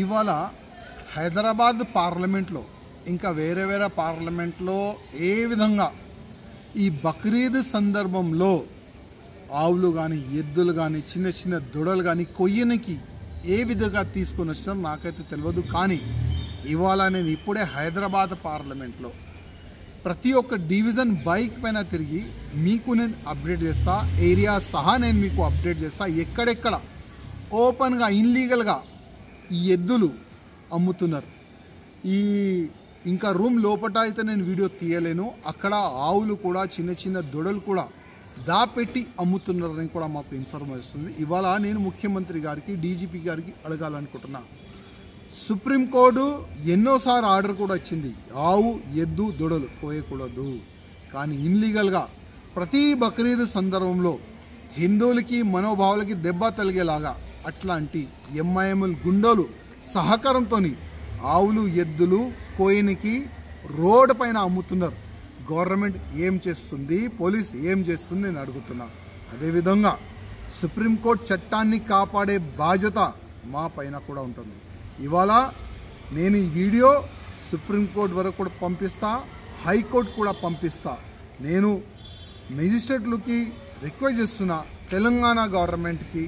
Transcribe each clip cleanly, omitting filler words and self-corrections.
ఇవాళ హైదరాబాద్ పార్లమెంట్లో ఇంకా వేరే వేరే పార్లమెంట్లో ఏ విధంగా ఈ బక్రీద్ సందర్భంలో ఆవులు కానీ ఎద్దులు కానీ చిన్న చిన్న దొడలు కానీ కొయ్యనికి ఏ విధంగా తీసుకొని వచ్చినారో నాకైతే తెలియదు. కానీ ఇవాళ నేను ఇప్పుడే హైదరాబాద్ పార్లమెంట్లో ప్రతి ఒక్క డివిజన్ బైక్ పైన తిరిగి మీకు నేను అప్డేట్ చేస్తా, ఏరియా సహా నేను మీకు అప్డేట్ చేస్తా. ఎక్కడెక్కడ ఓపెన్గా ఇన్లీగల్గా ఈ ఎద్దులు అమ్ముతున్నారు. ఈ ఇంకా రూమ్ లోపల అయితే నేను వీడియో తీయలేను. అక్కడ ఆవులు కూడా చిన్న చిన్న దొడలు కూడా దాపెట్టి అమ్ముతున్నారని కూడా మాకు ఇన్ఫర్మేషన్ వస్తుంది. ఇవాళ నేను ముఖ్యమంత్రి గారికి డీజీపీ గారికి అడగాలనుకుంటున్నా. సుప్రీంకోర్టు ఎన్నోసార్లు ఆర్డర్ కూడా ఇచ్చింది, ఆవు ఎద్దు దొడలు కోయకూడదు. కానీ ఇన్లీగల్గా ప్రతి బక్రీద్ సందర్భంలో హిందువులకి మనోభావాలకి దెబ్బ తగిలేలాగా అట్లాంటి ఎంఐఎంఎల్ గుండోలు సహకారంతో ఆవులు ఎద్దులు కోయనికి రోడ్డు పైన అమ్ముతున్నారు. గవర్నమెంట్ ఏం చేస్తుంది, పోలీస్ ఏం చేస్తుంది నేను అడుగుతున్నా. అదేవిధంగా సుప్రీంకోర్టు చట్టాన్ని కాపాడే బాధ్యత మా పైన కూడా ఉంటుంది. ఇవాళ నేను ఈ వీడియో సుప్రీంకోర్టు వరకు కూడా పంపిస్తా, హైకోర్టు కూడా పంపిస్తా. నేను మెజిస్ట్రేట్లకి రిక్వెస్ట్ చేస్తున్నా, తెలంగాణ గవర్నమెంట్కి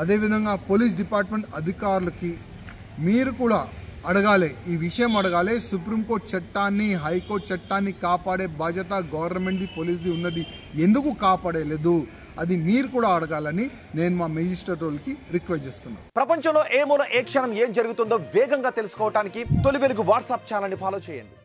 అదేవిధంగా పోలీస్ డిపార్ట్మెంట్ అధికారులకి మీరు కూడా అడగాలి, ఈ విషయం అడగాలి. సుప్రీంకోర్టు చట్టాన్ని హైకోర్టు చట్టాన్ని కాపాడే బాధ్యత గవర్నమెంట్ది పోలీస్ది ఉన్నది, ఎందుకు కాపాడలేదు అది మీరు కూడా అడగాలని నేను మా మెజిస్ట్రేట్లకి రిక్వెస్ట్ చేస్తున్నాను. ప్రపంచంలో ఏ మూల ఏ క్షణం ఏం జరుగుతుందో వేగంగా తెలుసుకోవడానికి తొలి వెలుగు వాట్సాప్ ఛానల్ని ఫాలో చేయండి.